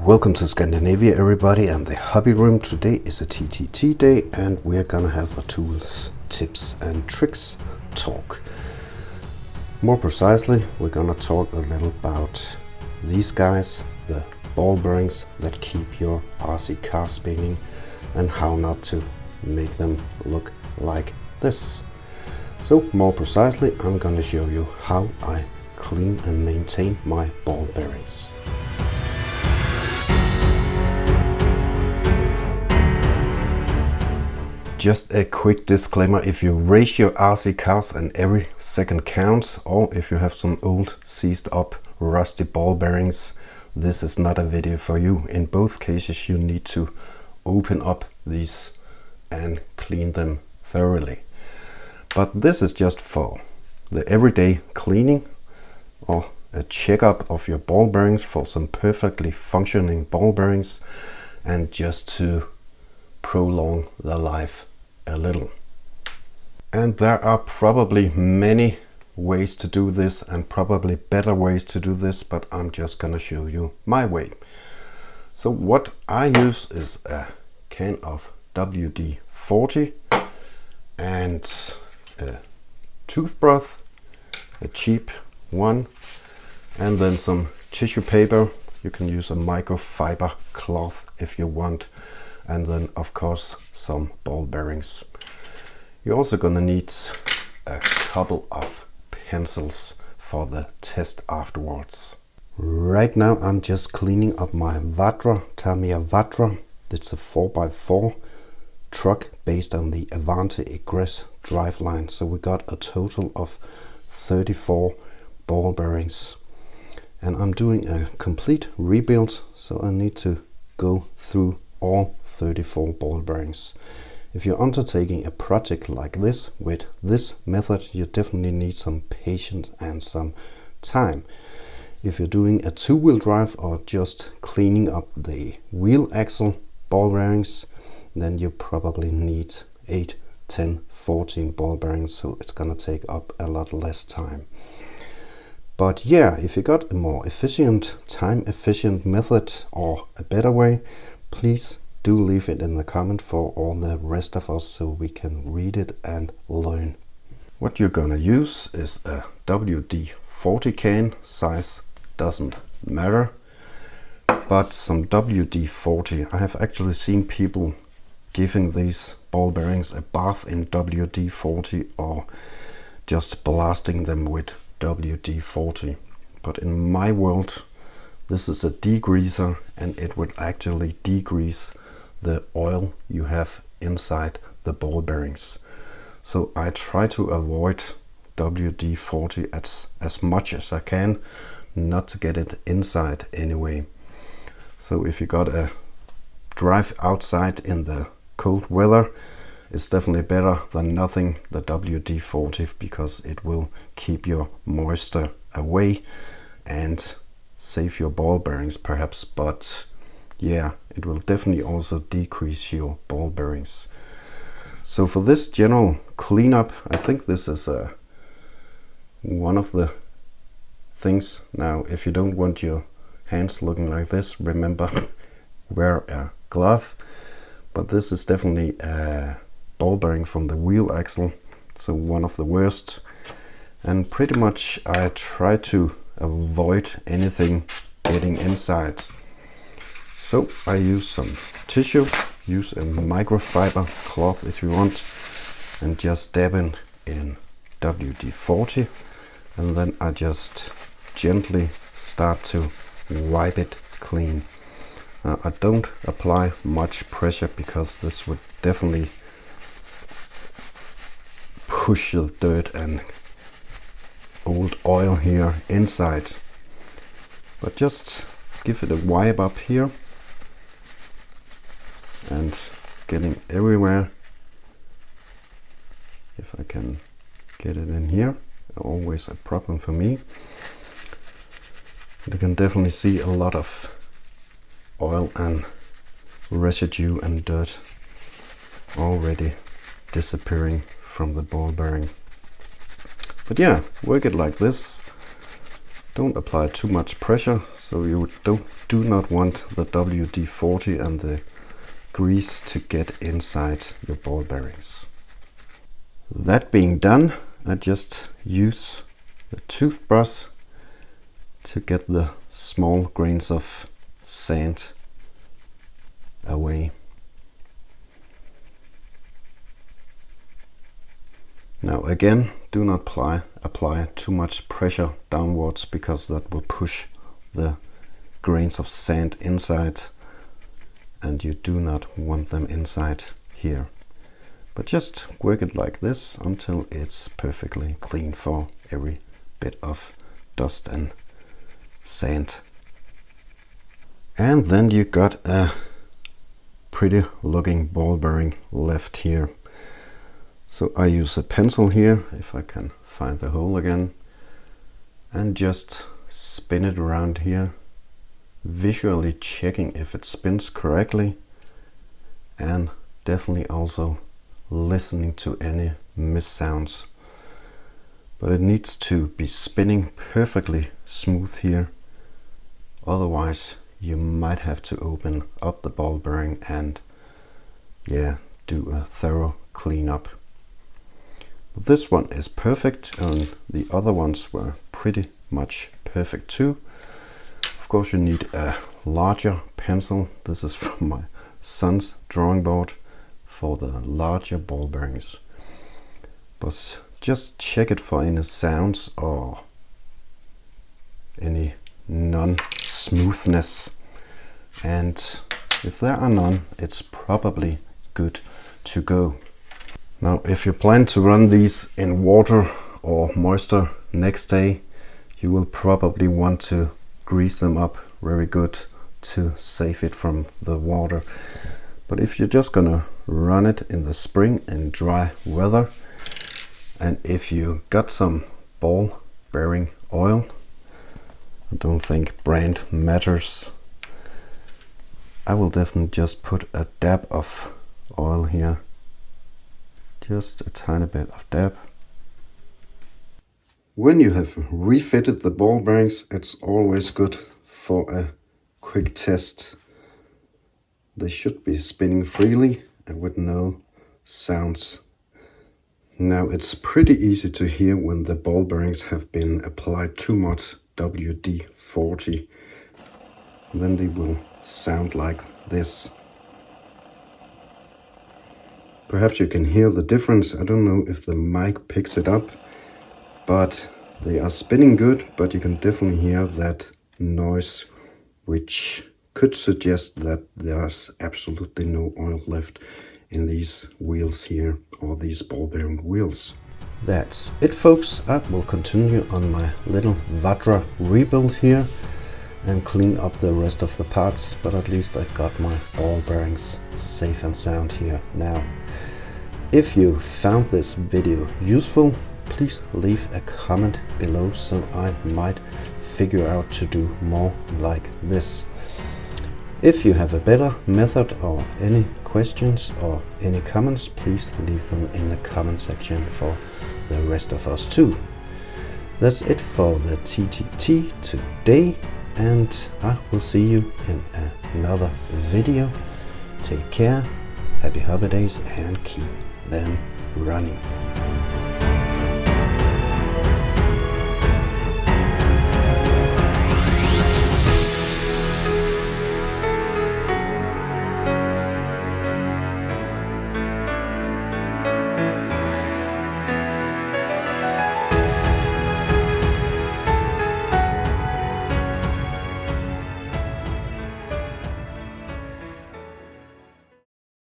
Welcome to Scandinavia, everybody, and the hobby room. Today is a TTT day, and we're gonna have a tools, tips, and tricks talk. More precisely, we're gonna talk a little about these guys, the ball bearings that keep your RC car spinning, and how not to make them look like this. So, more precisely, I'm gonna show you how I clean and maintain my ball bearings. Just a quick disclaimer: if you race your RC cars and every second counts, or if you have some old seized up rusty ball bearings, this is not a video for you. In both cases you need to open up these and clean them thoroughly. But this is just for the everyday cleaning or a checkup of your ball bearings for some perfectly functioning ball bearings, and just to prolong the life a little. And there are probably many ways to do this, and probably better ways to do this, but I'm just gonna show you my way. So what I use is a can of WD-40 and a toothbrush, a cheap one, and then some tissue paper. You can use a microfiber cloth if you want, and then of course some ball bearings. You're also gonna need a couple of pencils for the test afterwards. Right now I'm just cleaning up my Tamiya Vatra. It's a 4x4 truck based on the Avante Egress driveline. So we got a total of 34 ball bearings. And I'm doing a complete rebuild, so I need to go through all 34 ball bearings. If you're undertaking a project like this with this method, you definitely need some patience and some time. If you're doing a two-wheel drive or just cleaning up the wheel axle ball bearings, then you probably need 8, 10, 14 ball bearings, so it's gonna take up a lot less time. But yeah, if you got a more efficient, time-efficient method or a better way, please do leave it in the comment for all the rest of us, so we can read it and learn. What you're gonna use is a WD-40 can. Size doesn't matter, but some WD-40. I have actually seen people giving these ball bearings a bath in WD-40 or just blasting them with WD-40. But in my world, this is a degreaser, and it would actually degrease the oil you have inside the ball bearings. So I try to avoid WD-40 as much as I can, not to get it inside anyway. So if you got a drive outside in the cold weather, it's definitely better than nothing, the WD-40, because it will keep your moisture away and save your ball bearings perhaps, but yeah, it will definitely also decrease your ball bearings. So for this general cleanup, I think this is one of the things. Now, if you don't want your hands looking like this, remember, wear a glove. But this is definitely a ball bearing from the wheel axle, so one of the worst. And pretty much I try to avoid anything getting inside. So I use some tissue, use a microfiber cloth if you want, and just dab in WD-40, and then I just gently start to wipe it clean. I don't apply much pressure, because this would definitely push the dirt and old oil here inside. But just give it a wipe up here and getting everywhere. If I can get it in here, always a problem for me. You can definitely see a lot of oil and residue and dirt already disappearing from the ball bearing. But yeah, work it like this. don't apply too much pressure, so you do not want the WD-40 and the grease to get inside your ball bearings. That being done, I just use the toothbrush to get the small grains of sand away. Now again, do not apply too much pressure downwards, because that will push the grains of sand inside, and you do not want them inside here. But just work it like this until it's perfectly clean for every bit of dust and sand. And then you got a pretty looking ball bearing left here. So I use a pencil here, if I can find the hole again, and just spin it around here, visually checking if it spins correctly, and definitely also listening to any miss sounds. But it needs to be spinning perfectly smooth here, otherwise you might have to open up the ball bearing and do a thorough cleanup. This one is perfect, and the other ones were pretty much perfect too. Of course you need a larger pencil. This is from my son's drawing board for the larger ball bearings. But just check it for any sounds or any non-smoothness. And if there are none, it's probably good to go. Now, if you plan to run these in water or moisture next day, you will probably want to grease them up very good to save it from the water. But if you're just gonna run it in the spring in dry weather, and if you got some ball bearing oil, I don't think brand matters, I will definitely just put a dab of oil here. Just a tiny bit of dab. When you have refitted the ball bearings, it's always good for a quick test. They should be spinning freely and with no sounds. Now it's pretty easy to hear when the ball bearings have been applied too much WD-40. Then they will sound like this. Perhaps you can hear the difference. I don't know if the mic picks it up, but they are spinning good, but you can definitely hear that noise, which could suggest that there's absolutely no oil left in these wheels here, or these ball bearing wheels. That's it, folks. I will continue on my little Vatra rebuild here and clean up the rest of the parts, but at least I got my ball bearings safe and sound here now. If you found this video useful, please leave a comment below so I might figure out to do more like this. If you have a better method or any questions or any comments, please leave them in the comment section for the rest of us too. That's it for the TTT today, and I will see you in another video. Take care, happy hobby days, and keep them running.